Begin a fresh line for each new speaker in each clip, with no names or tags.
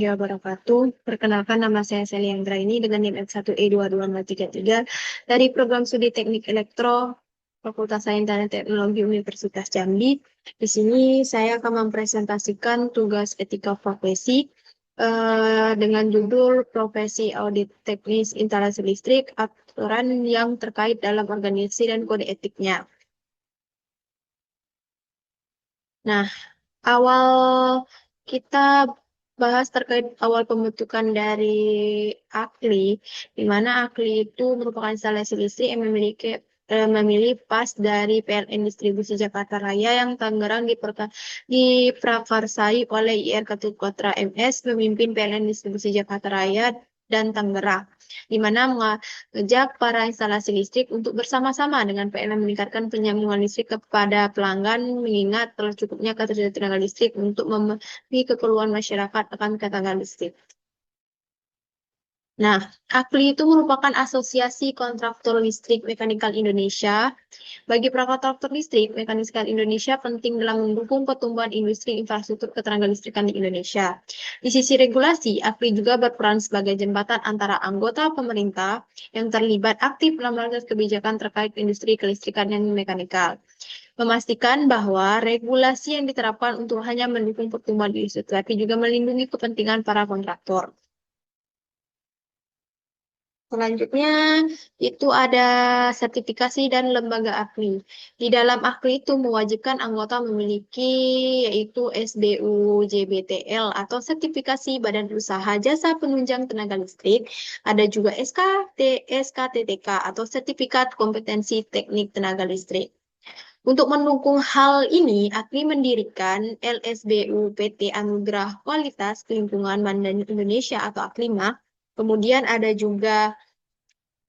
wabarakatuh. Perkenalkan, nama saya Sally Anggraini dengan NIM M1E22533 dari Program Studi Teknik Elektro Fakultas Sains dan Teknologi Universitas Jambi. Di sini saya akan mempresentasikan tugas etika profesi dengan judul Profesi Audit Teknis Instalasi Listrik, aturan yang terkait dalam organisasi dan kode etiknya. Nah, awal kita bahas terkait awal pembentukan dari AKLI, di mana AKLI itu merupakan instalasi listrik yang memilih pas dari PLN Distribusi Jakarta Raya yang Tangerang diprakarsai oleh IR Ketut Kotra MS, pemimpin PLN Distribusi Jakarta Raya dan Tangerang, di mana mengajak para instalasi listrik untuk bersama-sama dengan PLN meningkatkan penyambungan listrik kepada pelanggan, mengingat telah cukupnya ketersediaan tenaga listrik untuk memenuhi keperluan masyarakat akan ketegangan listrik. Nah, AKLI itu merupakan Asosiasi Kontraktor Listrik Mekanikal Indonesia. Bagi para kontraktor listrik, Mekanikal Indonesia penting dalam mendukung pertumbuhan industri infrastruktur ketenaga listrikan di Indonesia. Di sisi regulasi, AKLI juga berperan sebagai jembatan antara anggota pemerintah yang terlibat aktif dalam melakukan kebijakan terkait industri kelistrikan dan mekanikal, memastikan bahwa regulasi yang diterapkan untuk hanya mendukung pertumbuhan industri, tapi juga melindungi kepentingan para kontraktor. Selanjutnya, itu ada sertifikasi dan lembaga AKLI. Di dalam AKLI itu mewajibkan anggota memiliki yaitu SBU-JBTL atau sertifikasi Badan Usaha Jasa Penunjang Tenaga Listrik. Ada juga SKTTK atau Sertifikat Kompetensi Teknik Tenaga Listrik. Untuk mendukung hal ini, AKLI mendirikan LSBU PT Anugerah Kualitas Lingkungan Mandani Indonesia atau AKLIMA. Kemudian ada juga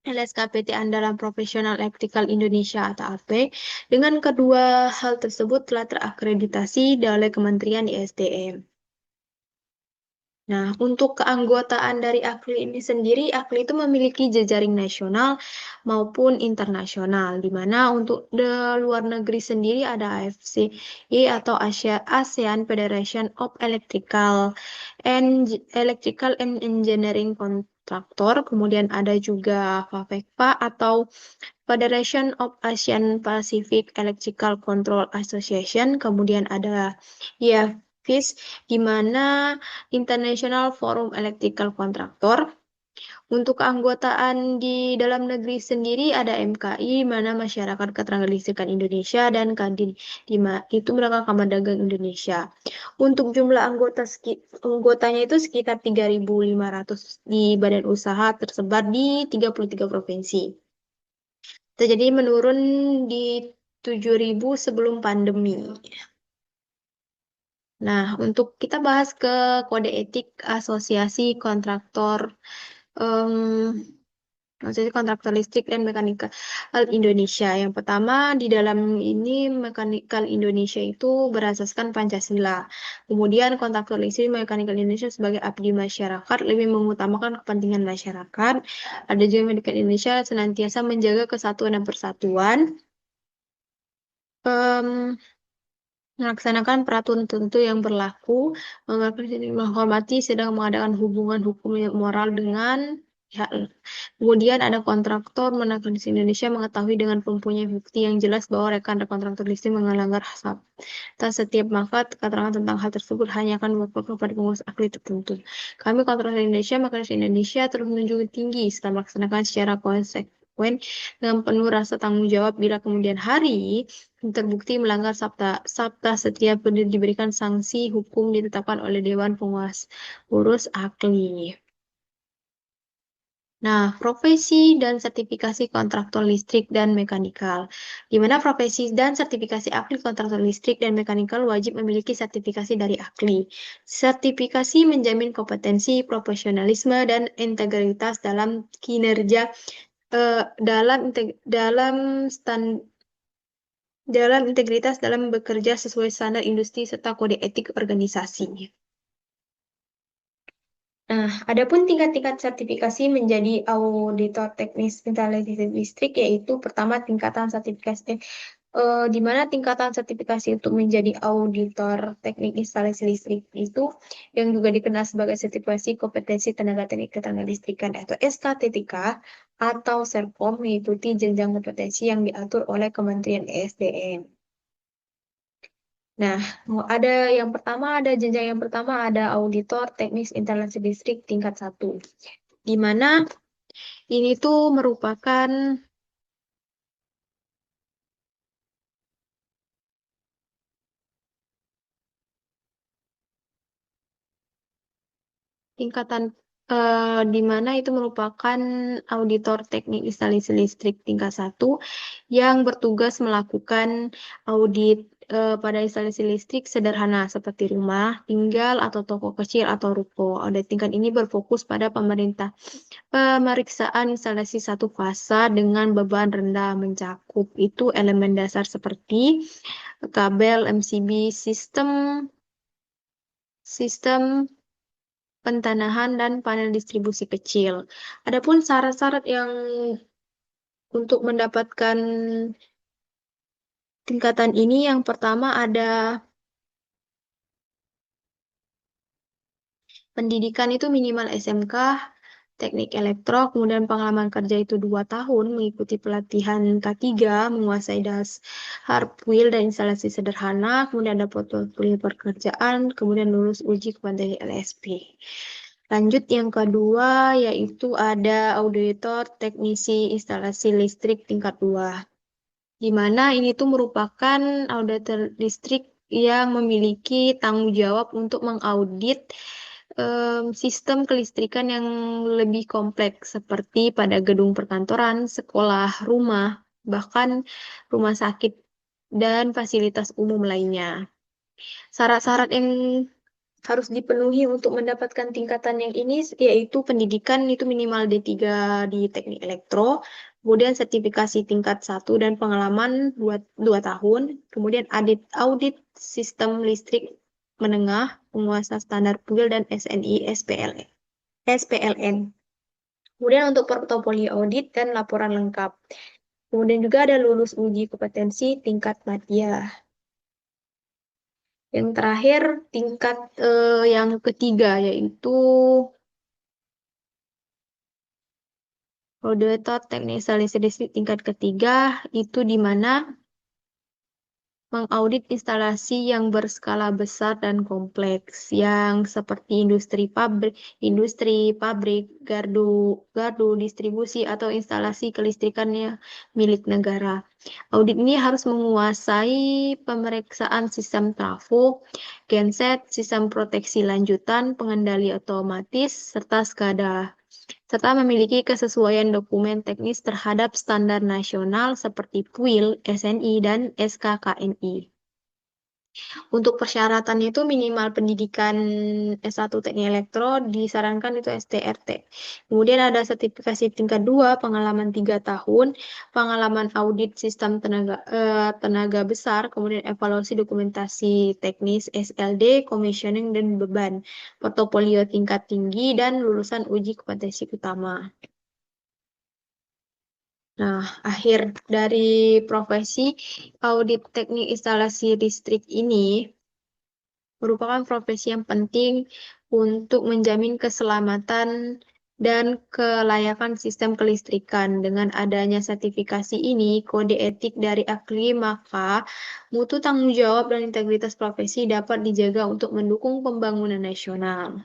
LSKPT Andalan Profesional Electrical Indonesia atau AP. Dengan kedua hal tersebut telah terakreditasi oleh Kementerian ISDM. Nah, untuk keanggotaan dari AKLI ini sendiri, AKLI itu memiliki jejaring nasional maupun internasional, di mana untuk luar negeri sendiri ada AFCI atau ASEAN Federation of Electrical and Engineering Contractor, kemudian ada juga FAVECPA atau Federation of Asian Pacific Electrical Control Association, kemudian ada IFIS, di mana International Forum Electrical Contractor. Untuk keanggotaan di dalam negeri sendiri ada MKI, mana Masyarakat Ketenaga Listrikan Indonesia, dan Kadin, itu merupakan Kamar Dagang Indonesia. Untuk jumlah anggotanya itu sekitar 3.500 di badan usaha tersebar di 33 provinsi. Jadi menurun di 7.000 sebelum pandemi. Nah, untuk kita bahas ke kode etik Asosiasi Kontraktor Listrik dan Mekanikal Indonesia. Yang pertama, di dalam ini Mekanikal Indonesia itu berasaskan Pancasila. Kemudian kontraktor listrik Mekanikal Indonesia sebagai abdi masyarakat lebih mengutamakan kepentingan masyarakat. Ada juga Mekanikal Indonesia senantiasa menjaga kesatuan dan persatuan. Melaksanakan peraturan tertentu yang berlaku, menghormati sedang mengadakan hubungan hukum moral dengan pihak. Kemudian ada kontraktor Mekanikal Listrik Indonesia mengetahui dengan mempunyai bukti yang jelas bahwa rekan kontraktor listrik melanggar atas setiap maka keterangan tentang hal tersebut hanya akan dilaporkan kepada pengurus AKLI tertentu. Kami kontraktor Indonesia, Mekanikal Listrik Indonesia terus menjunjung tinggi setelah melaksanakan secara konsekuen dengan penuh rasa tanggung jawab bila kemudian hari terbukti melanggar sabta setiap diberikan sanksi hukum ditetapkan oleh Dewan Pengawas Urus AKLI. Nah, profesi dan sertifikasi kontraktor listrik dan mekanikal. Di mana profesi dan sertifikasi AKLI kontraktor listrik dan mekanikal wajib memiliki sertifikasi dari AKLI. Sertifikasi menjamin kompetensi, profesionalisme, dan integritas dalam kinerja dalam integritas dalam bekerja sesuai standar industri serta kode etik organisasi. Nah, adapun tingkat-tingkat sertifikasi menjadi auditor teknis instalasi listrik, yaitu pertama tingkatan sertifikasi di mana tingkatan sertifikasi untuk menjadi auditor teknik instalasi listrik itu yang juga dikenal sebagai sertifikasi kompetensi tenaga teknik ketenagalistrikan atau SKTTK atau Serkom mengikuti jenjang kompetensi yang diatur oleh Kementerian ESDM. Nah, ada yang pertama, ada jenjang yang pertama ada auditor teknis instalasi listrik tingkat 1, di mana ini tuh merupakan tingkatan di mana itu merupakan auditor teknik instalasi listrik tingkat 1 yang bertugas melakukan audit pada instalasi listrik sederhana seperti rumah, tinggal, atau toko kecil atau ruko. Audit tingkat ini berfokus pada pemeriksaan instalasi satu fasa dengan beban rendah mencakup itu elemen dasar seperti kabel MCB, sistem pentanahan dan panel distribusi kecil. Adapun syarat-syarat yang untuk mendapatkan tingkatan ini, yang pertama ada pendidikan itu minimal SMK, teknik elektro, kemudian pengalaman kerja itu 2 tahun, mengikuti pelatihan K3, menguasai dasar puil dan instalasi sederhana, kemudian ada portofolio pekerjaan, kemudian lulus uji kompetensi LSP. Lanjut yang kedua, yaitu ada auditor teknisi instalasi listrik tingkat 2. Di mana ini tuh merupakan auditor listrik yang memiliki tanggung jawab untuk mengaudit sistem kelistrikan yang lebih kompleks seperti pada gedung perkantoran, sekolah, rumah, bahkan rumah sakit dan fasilitas umum lainnya. Syarat-syarat yang harus dipenuhi untuk mendapatkan tingkatan yang ini yaitu pendidikan itu minimal D3 di teknik elektro, kemudian sertifikasi tingkat 1 dan pengalaman 2 tahun, kemudian audit sistem listrik menengah, penguasa standar PUIL dan SNI SPLN. Kemudian untuk portofolio audit dan laporan lengkap. Kemudian juga ada lulus uji kompetensi tingkat madya. Yang terakhir tingkat yang ketiga yaitu auditor teknik instalasi listrik tingkat ketiga itu di mana mengaudit instalasi yang berskala besar dan kompleks yang seperti industri pabrik, gardu distribusi atau instalasi kelistrikannya milik negara. Audit ini harus menguasai pemeriksaan sistem trafo, genset, sistem proteksi lanjutan, pengendali otomatis, serta SCADA, serta memiliki kesesuaian dokumen teknis terhadap standar nasional seperti PUIL, SNI, dan SKKNI. Untuk persyaratannya itu minimal pendidikan S1 Teknik Elektro, disarankan itu STRT. Kemudian ada sertifikasi tingkat 2, pengalaman 3 tahun, pengalaman audit sistem tenaga besar, kemudian evaluasi dokumentasi teknis SLD, commissioning, dan beban, portofolio tingkat tinggi, dan lulusan uji kompetensi utama. Nah, akhir dari profesi audit teknik instalasi listrik ini merupakan profesi yang penting untuk menjamin keselamatan dan kelayakan sistem kelistrikan. Dengan adanya sertifikasi ini, kode etik dari ahli, maka mutu tanggung jawab dan integritas profesi dapat dijaga untuk mendukung pembangunan nasional.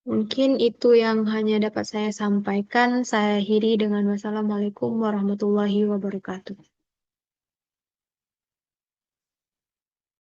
Mungkin itu yang hanya dapat saya sampaikan. Saya akhiri dengan wassalamualaikum warahmatullahi wabarakatuh.